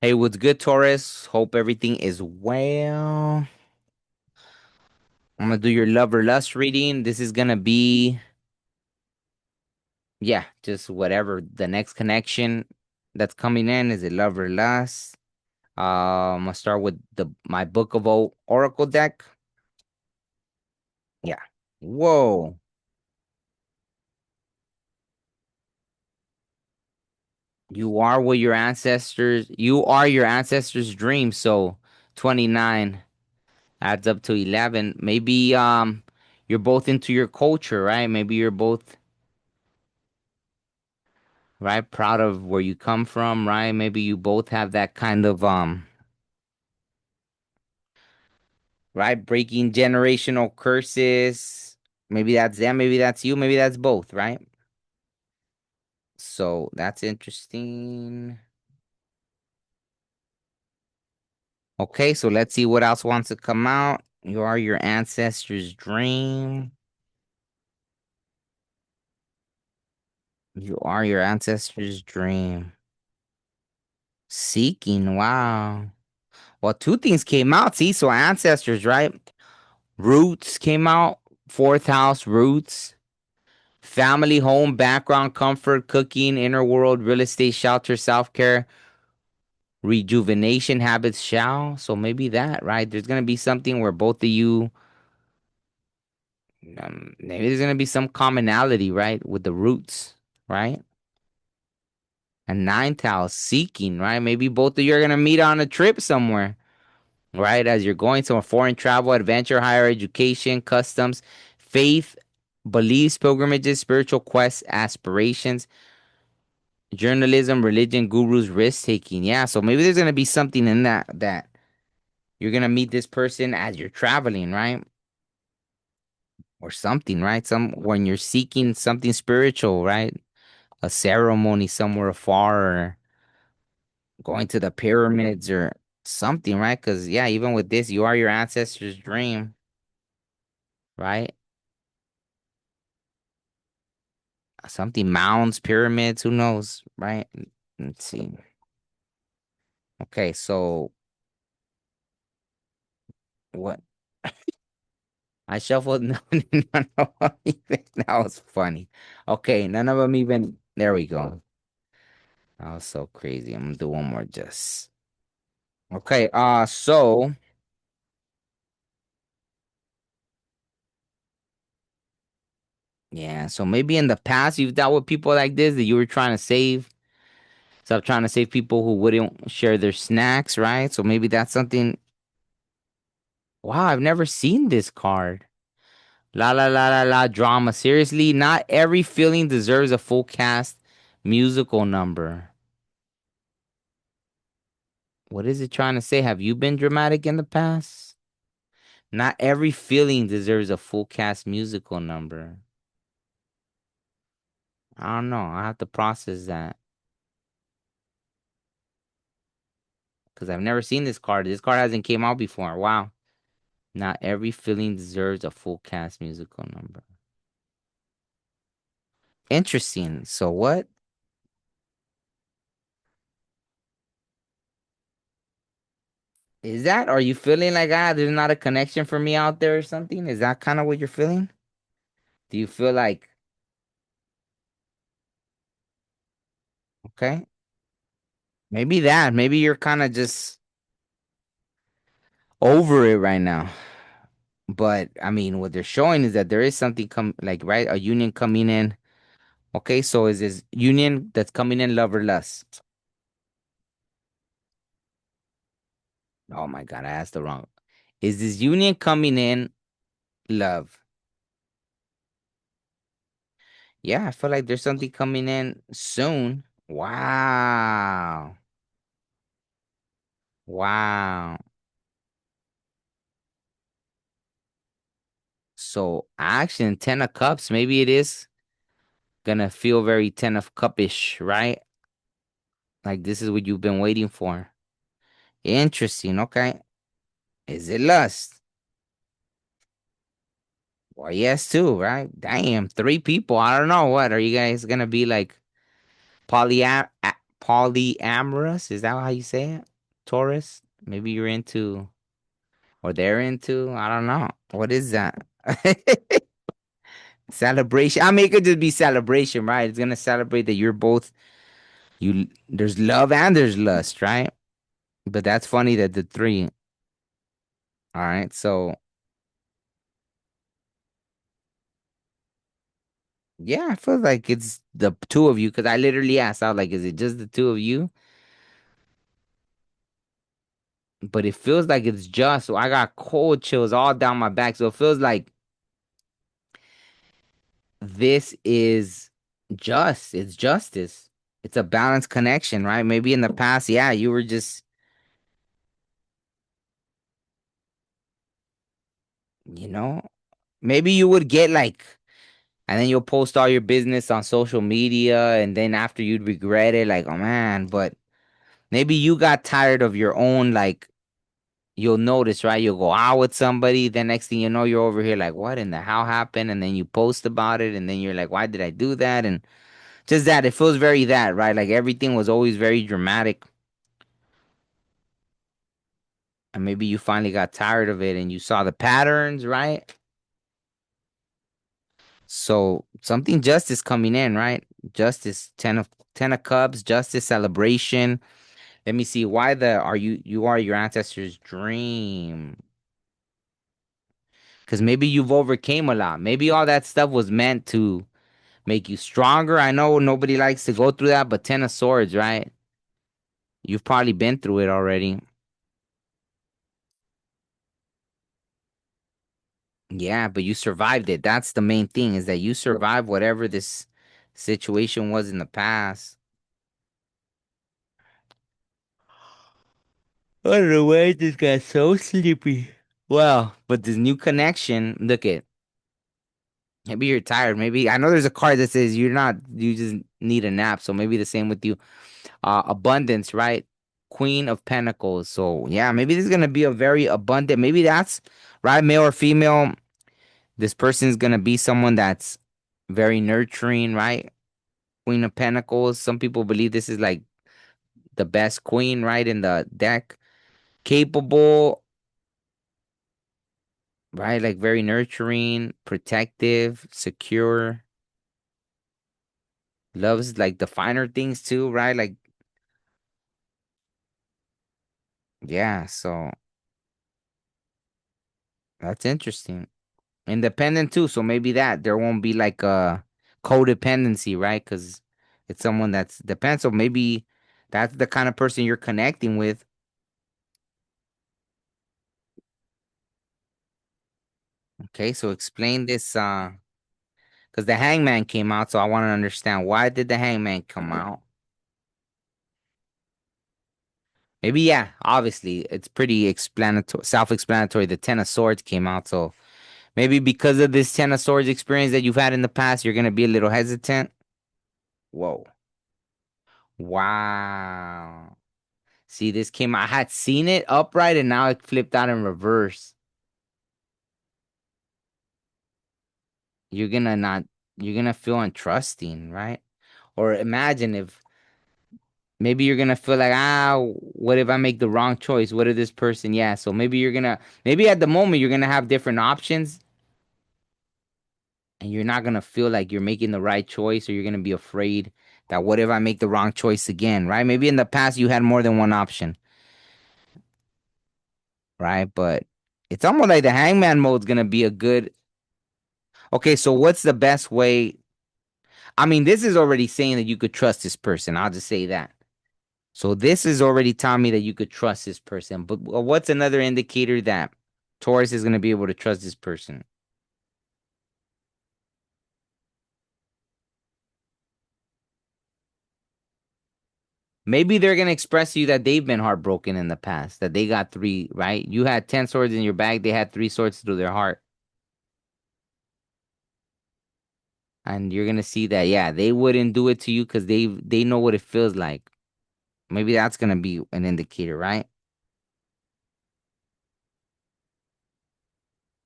Hey, what's good, Taurus? Hope everything is well. I'm gonna do your love or lust reading. This is gonna be, yeah, just whatever the next connection that's coming in. Is it love or lust? I'm gonna start with the my Book of Oracle deck. Yeah. Whoa. You are your ancestors' dream. So 29 adds up to 11. Maybe you're both into your culture, right? Maybe you're both right? Proud of where you come from, right? Maybe you both have that kind of right? Breaking generational curses. Maybe that's them, maybe that's you, maybe that's both, right? So that's interesting. Okay, so let's see what else wants to come out. You are your ancestors' dream. You are your ancestors' dream. Seeking, wow. Well, two things came out. See, so ancestors, right? Roots came out. Fourth house, roots. Family, home, background, comfort, cooking, inner world, real estate, shelter, self care, rejuvenation, habits, shall. So maybe that, right? There's going to be something where both of you, maybe there's going to be some commonality, right? With the roots, right? And ninth house, seeking, right? Maybe both of you are going to meet on a trip somewhere, right? As you're going to a foreign travel, adventure, higher education, customs, faith, beliefs, pilgrimages, spiritual quests, aspirations, journalism, religion, gurus, risk taking. Yeah, so maybe there's gonna be something in that you're gonna meet this person as you're traveling, right? Or something, right? Some when you're seeking something spiritual, right? A ceremony somewhere afar, or going to the pyramids or something, right? Because yeah, even with this, you are your ancestors' dream, right? Something mounds, pyramids, who knows, right? Let's see. Okay, so what I shuffled none of them even. That was funny. Okay, none of them even. There we go. That was so crazy. I'm gonna do one more just. Okay, so yeah, so maybe in the past you've dealt with people like this that you were trying to save. Stop trying to save people who wouldn't share their snacks, right? So maybe that's something. Wow, I've never seen this card. La la la la la drama. Seriously, not every feeling deserves a full cast musical number. What is it trying to say? Have you been dramatic in the past? Not every feeling deserves a full cast musical number. I don't know. I have to process that because I've never seen this card. This card hasn't came out before. Wow. Not every feeling deserves a full cast musical number. Interesting. So what is that? Are you feeling like there's not a connection for me out there or something? Is that kind of what you're feeling? Do you feel like okay? Maybe that. Maybe you're kind of just over it right now. But I mean, what they're showing is that there is something come like right, a union coming in. Okay, so is this union that's coming in love or lust? Oh my God, I asked the wrong. Is this union coming in love? Yeah, I feel like there's something coming in soon. Wow. Wow. So action, 10 of cups. Maybe it is gonna feel very 10 of cupish, right? Like this is what you've been waiting for. Interesting. Okay. Is it lust? Well, yes, too, right? Damn, three people. I don't know. What are you guys gonna be like polyamorous? Is that how you say it? Taurus. Maybe you're into or they're into. I don't know. What is that? Celebration. I mean, it could just be celebration, right? It's gonna celebrate that you're both you. There's love and there's lust, right? But that's funny that the three. All right, so yeah, I feel like it's the two of you because I literally asked out like, is it just the two of you? But it feels like it's just. So I got cold chills all down my back. So it feels like this is just. It's justice. It's a balanced connection, right? Maybe in the past, yeah, you were just, you know, maybe you would get like, and then you'll post all your business on social media, and then after you'd regret it, like, oh man, but maybe you got tired of your own, like, you'll notice, right? You'll go out with somebody, then next thing you know, you're over here like, what in the hell happened? And then you post about it, and then you're like, why did I do that? And just that, it feels very that, right? Like everything was always very dramatic. And maybe you finally got tired of it and you saw the patterns, right? So something justice coming in, right? Justice, ten of cups, justice celebration. Let me see. Why the are you are your ancestors' dream? Because maybe you've overcame a lot. Maybe all that stuff was meant to make you stronger. I know nobody likes to go through that, but Ten of Swords, right? You've probably been through it already. Yeah, but you survived it. That's the main thing is that you survived whatever this situation was in the past. I don't know why I just got so sleepy. Well, but this new connection, look at maybe you're tired. Maybe I know there's a card that says you're not, you just need a nap. So maybe the same with you. Abundance, right? Queen of Pentacles. So yeah, maybe this is gonna be a very abundant. Maybe that's right, male or female. This person is gonna be someone that's very nurturing, right? Queen of Pentacles. Some people believe this is like the best queen, right, in the deck. Capable, right? Like very nurturing, protective, secure. Loves like the finer things too, right? Like, yeah, so that's interesting. Independent too, so maybe that there won't be like a codependency, right? Because it's someone that's depends. So maybe that's the kind of person you're connecting with. Okay, so explain this because the hangman came out, so I want to understand why did the hangman come out? Maybe yeah, obviously it's pretty explanatory, self-explanatory. The Ten of Swords came out, so maybe because of this Ten of Swords experience that you've had in the past, you're gonna be a little hesitant. Whoa. Wow. See, this came, I had seen it upright and now it flipped out in reverse. You're gonna not, you're gonna feel untrusting, right? Or imagine if maybe you're gonna feel like, what if I make the wrong choice? What if this person, yeah. So maybe you're gonna, maybe at the moment you're gonna have different options and you're not gonna feel like you're making the right choice or you're gonna be afraid that what if I make the wrong choice again, right? Maybe in the past you had more than one option, right? But it's almost like the hangman mode's gonna be a good. Okay, so what's the best way? I mean, this is already saying that you could trust this person. I'll just say that. So this is already telling me that you could trust this person. But what's another indicator that Taurus is going to be able to trust this person? Maybe they're going to express to you that they've been heartbroken in the past, that they got three, right? You had 10 swords in your bag, they had three swords through their heart. And you're going to see that, yeah, they wouldn't do it to you because they know what it feels like. Maybe that's going to be an indicator, right?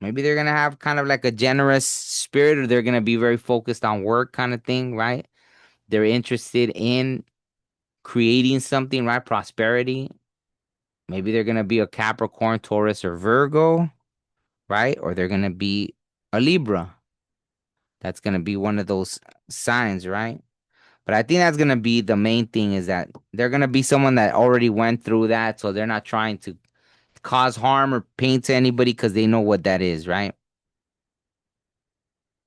Maybe they're gonna have kind of like a generous spirit, or they're gonna be very focused on work kind of thing, right? They're interested in creating something, right? Prosperity. Maybe they're gonna be a Capricorn, Taurus, or Virgo, right? Or they're gonna be a Libra. That's gonna be one of those signs, right? But I think that's gonna be the main thing is that they're gonna be someone that already went through that, so they're not trying to cause harm or pain to anybody because they know what that is, right?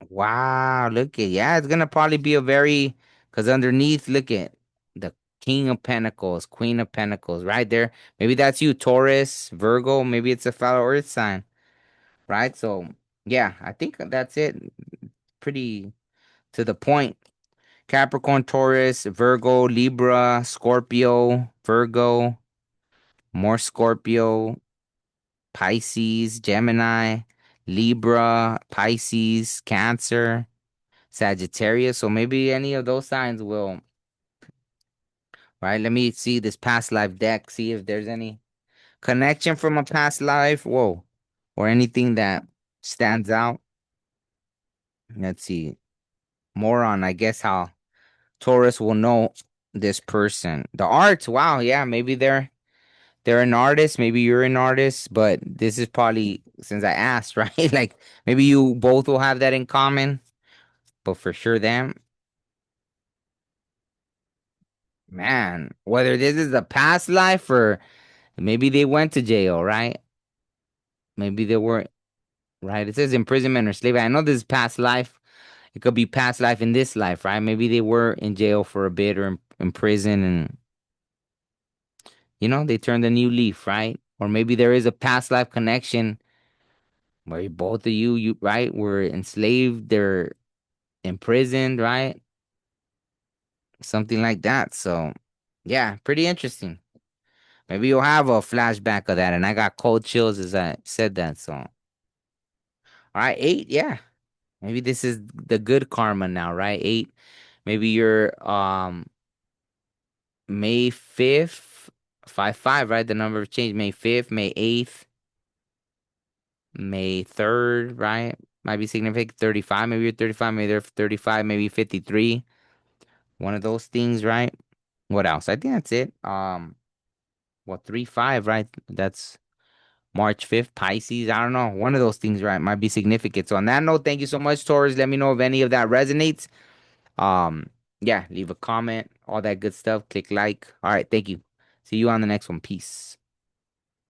Wow, look at yeah, it's gonna probably be a very because underneath, look at the King of Pentacles, Queen of Pentacles, right there. Maybe that's you, Taurus, Virgo. Maybe it's a fellow Earth sign, right? So yeah, I think that's it. Pretty to the point. Capricorn, Taurus, Virgo, Libra, Scorpio, Virgo, more Scorpio, Pisces, Gemini, Libra, Pisces, Cancer, Sagittarius. So maybe any of those signs will, right? Let me see this past life deck, see if there's any connection from a past life. Whoa. Or anything that stands out. Let's see. More on, I guess, how Taurus will know this person. The arts, wow, yeah, maybe they're an artist, maybe you're an artist, but this is probably since I asked, right? Like maybe you both will have that in common, but for sure them, man, whether this is a past life or maybe they went to jail, right? Maybe they weren't, right? It says imprisonment or slavery. I know this is past life. It could be past life in this life, right? Maybe they were in jail for a bit or in prison and they turned a new leaf, right? Or maybe there is a past life connection where both of you right, were enslaved, they're imprisoned, right? Something like that. So, yeah, pretty interesting. Maybe you'll have a flashback of that. And I got cold chills as I said that. So, all right, eight. Yeah. Maybe this is the good karma now, right? Eight. Maybe you're May 5th, 5 5, right? The number of change. May 5th, May 8th, May 3rd, right? Might be significant. 35. Maybe you're 35. Maybe they're 35. Maybe 53. One of those things, right? What else? I think that's it. Well, 3 5, right? That's March 5th, Pisces. I don't know. One of those things, right? Might be significant. So on that note, thank you so much, Taurus. Let me know if any of that resonates. Um, yeah, leave a comment, all that good stuff. Click like. All right, thank you. See you on the next one. Peace.